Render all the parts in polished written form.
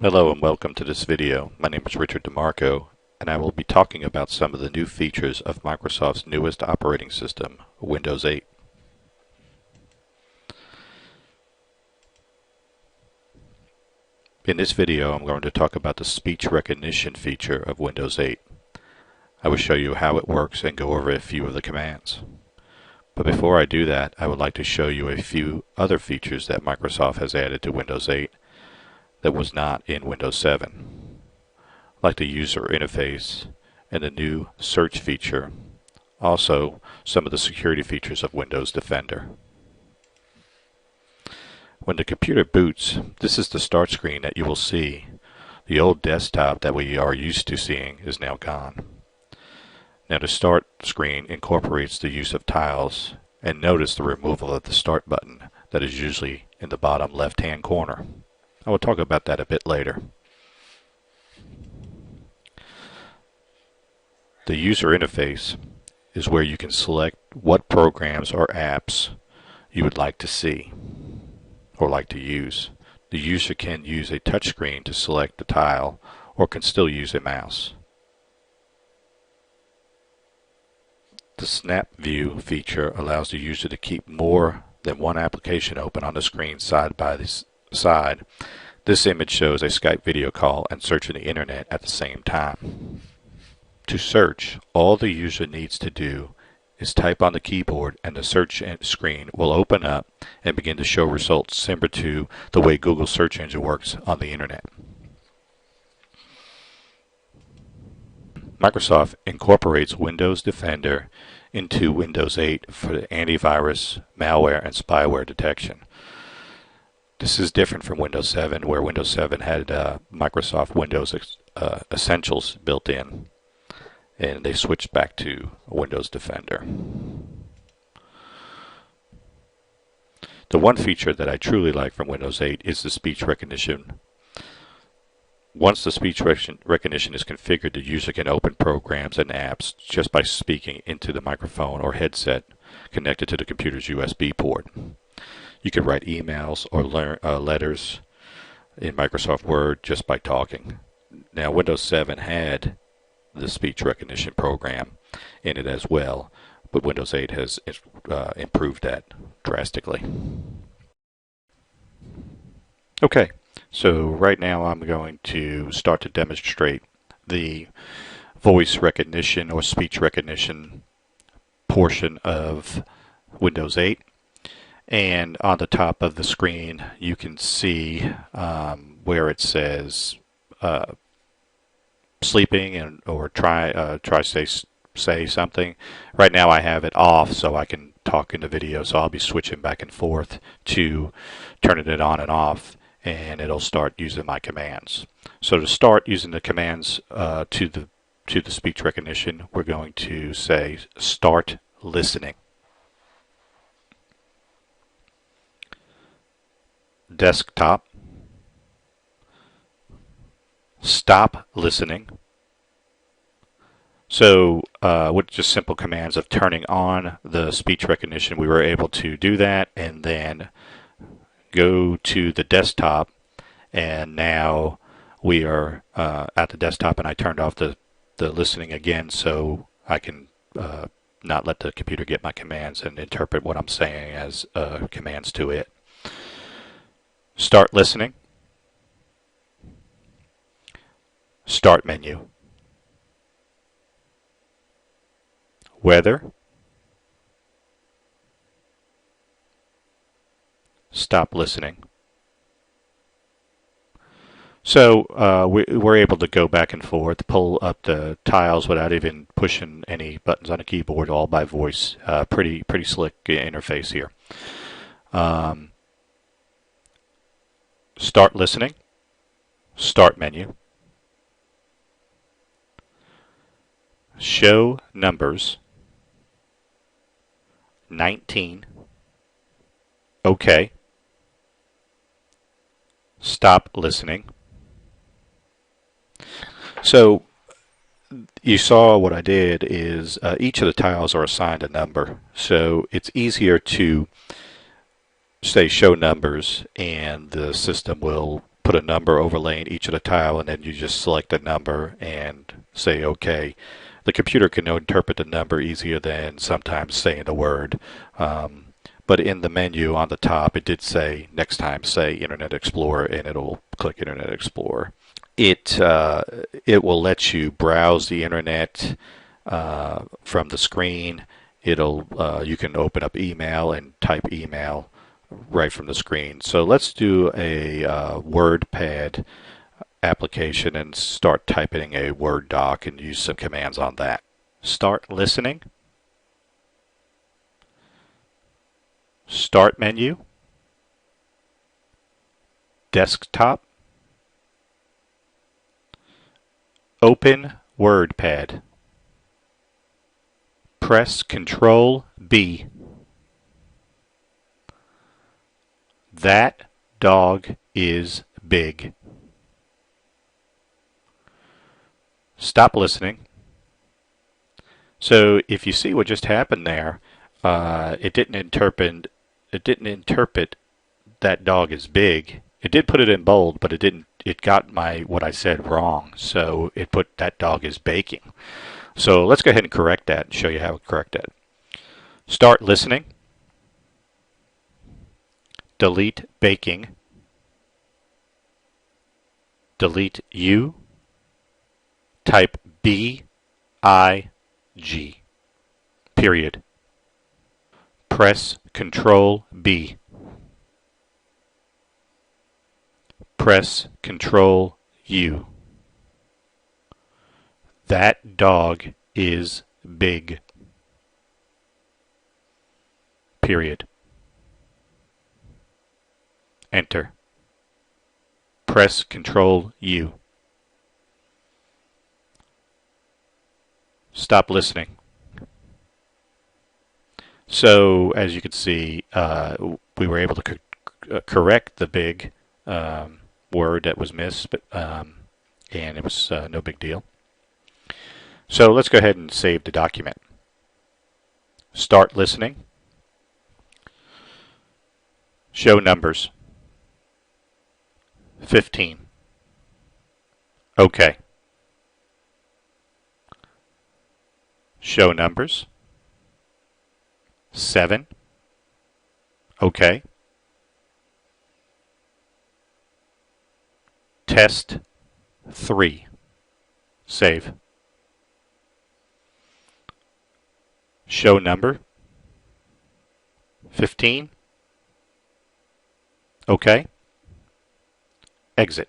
Hello and welcome to this video. My name is Richard DeMarco and I will be talking about some of the new features of Microsoft's newest operating system, Windows 8. In this video I'm going to talk about the speech recognition feature of Windows 8. I will show you how it works and go over a few of the commands. But before I do that, I would like to show you a few other features that Microsoft has added to Windows 8 that was not in Windows 7, like the user interface and the new search feature, also some of the security features of Windows Defender. When the computer boots, this is the start screen that you will see. The old desktop that we are used to seeing is now gone. Now the start screen incorporates the use of tiles, and notice the removal of the start button that is usually in the bottom left hand corner. I will talk about that a bit later. The user interface is where you can select what programs or apps you would like to see or like to use. The user can use a touchscreen to select the tile or can still use a mouse. The Snap View feature allows the user to keep more than one application open on the screen side by side. This image shows a Skype video call and searching the internet at the same time. To search, all the user needs to do is type on the keyboard and the search screen will open up and begin to show results similar to the way Google search engine works on the internet. Microsoft incorporates Windows Defender into Windows 8 for the antivirus, malware, and spyware detection. This is different from Windows 7, where Windows 7 had Microsoft Windows Essentials built in, and they switched back to Windows Defender. The one feature that I truly like from Windows 8 is the speech recognition. Once the speech recognition is configured, the user can open programs and apps just by speaking into the microphone or headset connected to the computer's USB port. You can write emails or letters in Microsoft Word just by talking. Now, Windows 7 had the speech recognition program in it as well, but Windows 8 has improved that drastically. Okay, so right now I'm going to start to demonstrate the voice recognition or speech recognition portion of Windows 8. And on the top of the screen you can see where it says sleeping and or try say something. Right now I have it off so I can talk in the video, so I'll be switching back and forth to turning it on and off, and it'll start using my commands. So to start using the commands to the speech recognition, we're going to say start listening. Desktop, stop listening. So with just simple commands of turning on the speech recognition, we were able to do that, and then go to the desktop, and now we are at the desktop, and I turned off the listening again so I can not let the computer get my commands and interpret what I'm saying as commands to it. Start listening. Start menu. Weather. Stop listening. So we're able to go back and forth, pull up the tiles without even pushing any buttons on the keyboard, all by voice. Pretty slick interface here. Start listening. Start menu. Show numbers. 19. OK. Stop listening. So you saw what I did is each of the tiles are assigned a number, so it's easier to say show numbers and the system will put a number overlaying each of the tile, and then you just select a number and say OK. The computer can interpret the number easier than sometimes saying the word. But in the menu on the top, it did say next time say Internet Explorer, and it'll click Internet Explorer. It will let you browse the internet from the screen. You can open up email and type email right from the screen. So let's do a WordPad application and start typing a Word doc and use some commands on that. Start listening. Start menu. Desktop. Open WordPad. Press Ctrl B. That dog is big. Stop listening. So if you see what just happened there, it didn't interpret that dog is big. It did put it in bold, but it got what I said wrong. So it put that dog is baking. So let's go ahead and correct that and show you how to correct that. Start listening. Delete baking. Delete U. Type B-I-G. Period. Press Ctrl B. Press Ctrl U. That dog is big. Period. Enter. Press Ctrl U. Stop listening. So as you can see, we were able to correct the big word that was missed, and it was no big deal. So let's go ahead and save the document. Start listening. Show numbers. 15. OK. Show numbers. 7. OK. Test 3. Save. Show number. 15. OK. Exit.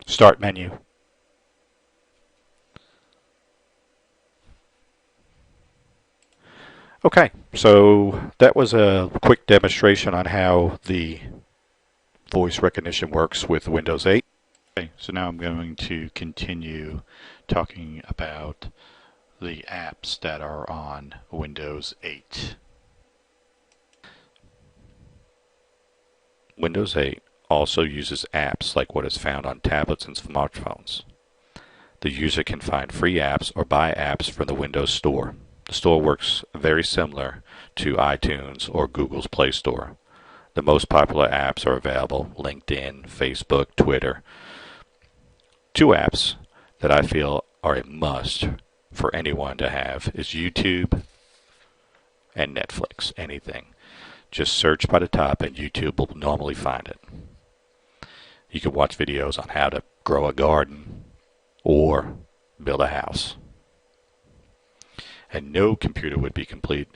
Start menu. Okay, so that was a quick demonstration on how the voice recognition works with Windows 8. Okay, so now I'm going to continue talking about the apps that are on Windows 8. Windows 8 also uses apps like what is found on tablets and smartphones. The user can find free apps or buy apps from the Windows Store. The store works very similar to iTunes or Google's Play Store. The most popular apps are available: LinkedIn, Facebook, Twitter. Two apps that I feel are a must for anyone to have is YouTube and Netflix. Anything. Just search by the top and YouTube will normally find it. You can watch videos on how to grow a garden or build a house. And no computer would be complete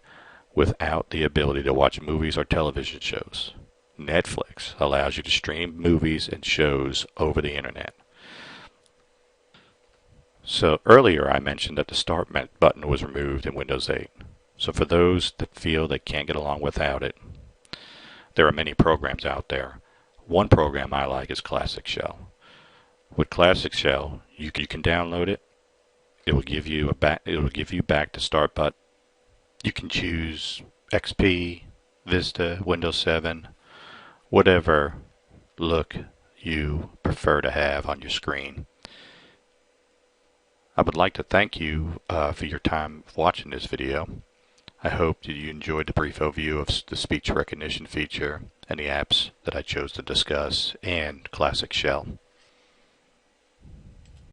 without the ability to watch movies or television shows. Netflix allows you to stream movies and shows over the internet. So earlier I mentioned that the Start button was removed in Windows 8. So for those that feel they can't get along without it, there are many programs out there. One program I like is Classic Shell. With Classic Shell, you can download it. It will give you back the Start button. You can choose XP, Vista, Windows 7, whatever look you prefer to have on your screen. I would like to thank you for your time watching this video. I hope that you enjoyed the brief overview of the speech recognition feature and the apps that I chose to discuss and Classic Shell.